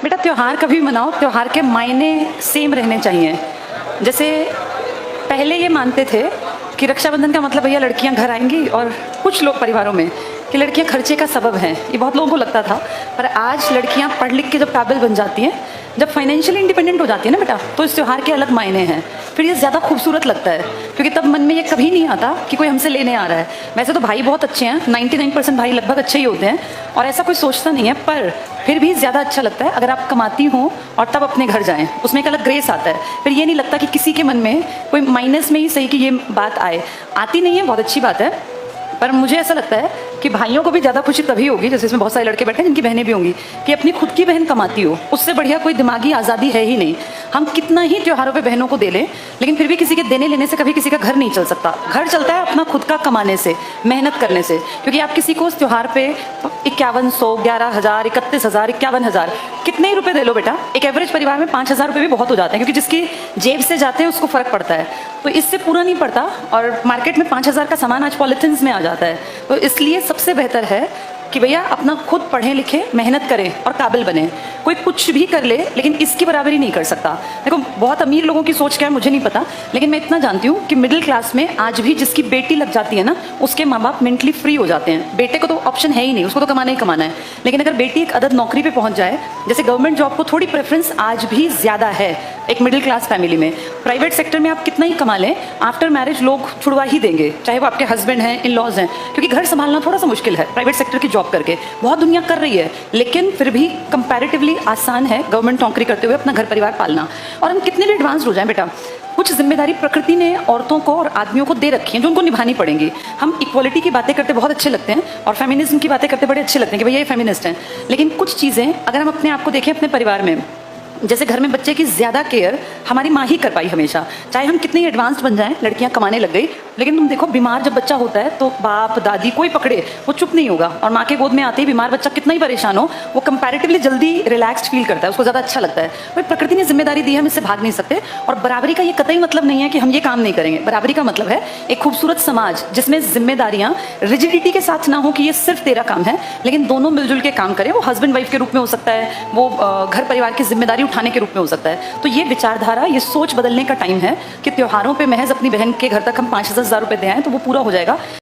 बेटा त्यौहार कभी भी मनाओ, त्यौहार के मायने सेम रहने चाहिए। जैसे पहले ये मानते थे कि रक्षाबंधन का मतलब भैया लड़कियां घर आएंगी, और कुछ लोग परिवारों में कि लड़कियां खर्चे का सबब हैं, ये बहुत लोगों को लगता था। पर आज लड़कियां पढ़ लिख के जब काबिल बन जाती हैं, जब फाइनेंशियली इंडिपेंडेंट हो जाती है ना बेटा, तो इस त्यौहार के अलग मायने हैं। फिर ये ज़्यादा खूबसूरत लगता है, क्योंकि तब मन में ये कभी नहीं आता कि कोई हमसे लेने आ रहा है। वैसे तो भाई बहुत अच्छे हैं, 99% भाई लगभग अच्छे ही होते हैं, और ऐसा कोई सोचता नहीं है। पर फिर भी ज़्यादा अच्छा लगता है अगर आप कमाती हों और तब अपने घर जाएं, उसमें एक अलग ग्रेस आता है। फिर ये नहीं लगता कि किसी के मन में कोई माइनस में ही सही कि ये बात आती नहीं है, बहुत अच्छी बात है। पर मुझे ऐसा लगता है कि भाइयों को भी ज़्यादा खुशी तभी होगी, जैसे इसमें बहुत सारे लड़के बैठे हैं जिनकी बहनें भी होंगी, कि अपनी खुद की बहन कमाती हो। उससे बढ़िया कोई दिमागी आज़ादी है ही नहीं। हम कितना ही त्योहारों पे बहनों को दे लें, लेकिन फिर भी किसी के देने लेने से कभी किसी का घर नहीं चल सकता। घर चलता है अपना खुद का कमाने से, मेहनत करने से। क्योंकि आप किसी को उस त्यौहार पे 5100, 11,000, 31,000, 51,000 कितने ही रुपए दे लो बेटा, एक एवरेज परिवार में 5,000 रुपये भी बहुत हो जाते हैं, क्योंकि जिसकी जेब से जाते हैं उसको फर्क पड़ता है। तो इससे पूरा नहीं पड़ता, और मार्केट में 5,000 का सामान आज पॉलिथिन्स में आ जाता है। तो इसलिए सबसे बेहतर है कि भैया अपना खुद पढ़ें लिखें, मेहनत करें और काबिल बने। कोई कुछ भी कर ले, लेकिन इसकी बराबरी नहीं कर सकता। देखो बहुत अमीर लोगों की सोच क्या है मुझे नहीं पता, लेकिन मैं इतना जानती हूँ कि मिडिल क्लास में आज भी जिसकी बेटी लग जाती है ना, उसके माँ बाप मेंटली फ्री हो जाते हैं। बेटे को तो ऑप्शन है ही नहीं, उसको तो कमाना ही कमाना है। लेकिन अगर बेटी एक अदद नौकरी पे पहुंच जाए, जैसे गवर्नमेंट जॉब को थोड़ी प्रेफरेंस आज भी ज़्यादा है एक मिडिल क्लास फैमिली में। प्राइवेट सेक्टर में आप कितना ही कमा लें, आफ्टर मैरिज लोग छुड़वा ही देंगे, चाहे वो आपके हस्बैंड हैं, इन लॉज हैं, क्योंकि घर संभालना थोड़ा सा मुश्किल है प्राइवेट सेक्टर की जॉब करके। बहुत दुनिया कर रही है, लेकिन फिर भी कंपैरेटिवली आसान है गवर्नमेंट नौकरी करते हुए अपना घर परिवार पालना। और हम कितने भी एडवांस्ड हो जाएं बेटा, कुछ जिम्मेदारी प्रकृति ने औरतों को और आदमियों को दे रखी है जो उनको निभानी पड़ेंगी। हम इक्वालिटी की बातें करते बहुत अच्छे लगते हैं, और फेमिनिज्म की बातें करते बड़े अच्छे लगते हैं कि भैया ये फेमिनिस्ट हैं, लेकिन कुछ चीज़ें अगर हम अपने आप को देखें अपने परिवार में, जैसे घर में बच्चे की ज़्यादा केयर हमारी माँ ही कर पाई हमेशा। चाहे हम कितनी एडवांस्ड बन जाएं, लड़कियां कमाने लग गई, लेकिन तुम देखो बीमार जब बच्चा होता है तो बाप दादी कोई पकड़े वो चुप नहीं होगा। और माँ के गोद में आते ही बीमार बच्चा कितना ही परेशान हो, वो कंपैरेटिवली जल्दी रिलैक्स्ड फील करता है, उसको ज़्यादा अच्छा लगता है। भाई प्रकृति ने जिम्मेदारी दी है, हम इससे भाग नहीं सकते। और बराबरी का ये कतई मतलब नहीं है कि हम ये काम नहीं करेंगे। बराबरी का मतलब है एक खूबसूरत समाज जिसमें जिम्मेदारियाँ रिजिडिटी के साथ ना हो कि ये सिर्फ तेरा काम है, लेकिन दोनों मिलजुल के काम करें। वो हस्बैंड वाइफ के रूप में हो सकता है, वो घर परिवार की जिम्मेदारी उठाने के रूप में हो सकता है। तो ये विचारधारा, ये सोच बदलने का टाइम है कि त्योहारों पे महज अपनी बहन के घर तक हम 5,000 रुपए दे आएं तो वो पूरा हो जाएगा।